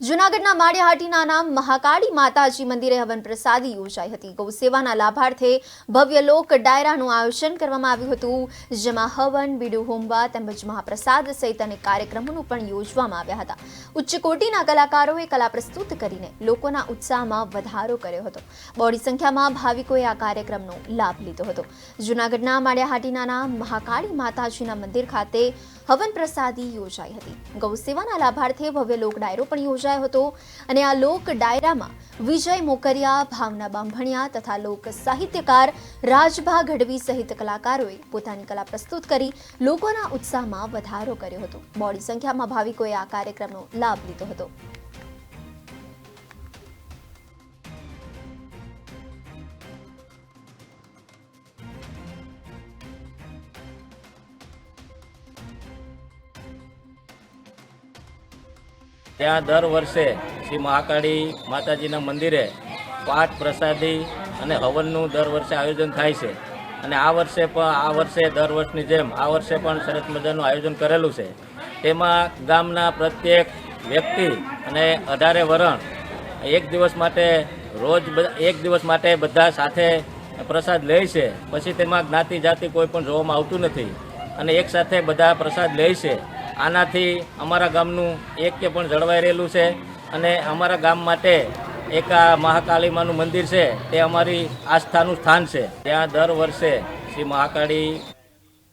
જૂનાગઢના માળિયાહાટીના નામ મહાકાળી માતાજી મંદિરે હવન પ્રસાદી યોજાઈ હતી। ગૌસેવાના લાભાર્થે ભવ્ય લોક ડાયરાનું આયોજન કરવામાં આવ્યું હતું, જેમાં હવન, બીડું હોમવા તેમજ મહાપ્રસાદ સહિત અનેક કાર્યક્રમોનું પણ યોજવામાં આવ્યા હતા। ઉચ્ચ કોટીના કલાકારોએ કલા પ્રસ્તુત કરીને લોકોના ઉત્સાહમાં વધારો કર્યો હતો। બહોળી સંખ્યામાં ભાવિકોએ આ કાર્યક્રમનો લાભ લીધો હતો। જૂનાગઢના માળિયાહાટીના નામ મહાકાળી માતાજીના મંદિર ખાતે હવન પ્રસાદી યોજાઈ હતી। ગૌસેવાના લાભાર્થે ભવ્ય લોક ડાયરો પણ યોજાયો હતો અને આ લોક ડાયરામાં વિજય મોકરિયા, ભાવના બાંભણિયા તથા લોક સાહિત્યકાર રાજભા ગઢવી સહિત કલાકારોએ પોતાની કલા પ્રસ્તુત કરી લોકોના ઉત્સાહમાં વધારો કર્યો હતો। બહોળી સંખ્યામાં ભાવિકોએ આ કાર્યક્રમનો લાભ લીધો હતો। ત્યાં દર વર્ષે શ્રી મહાકાળી માતાજીના મંદિરે પાઠ, પ્રસાદી અને હવનનું દર વર્ષે આયોજન થાય છે અને આ વર્ષે દર વર્ષની જેમ આ વર્ષે પણ સરસ મજાનું આયોજન કરેલું છે। તેમાં ગામના પ્રત્યેક વ્યક્તિ અને 18 વરણ એક દિવસ માટે બધા સાથે પ્રસાદ લે છે। પછી તેમાં જ્ઞાતિ જાતિ કોઈ પણ જોવામાં આવતું નથી અને એક સાથે બધા પ્રસાદ લે છે। આનાથી અમારા ગામનું એક્ય પણ જળવાઈ રહેલું છે અને અમારા ગામ માટે એક આ મહાકાળી માનું મંદિર છે તે અમારી આસ્થાનું સ્થાન છે। ત્યાં દર વર્ષે શ્રી મહાકાળી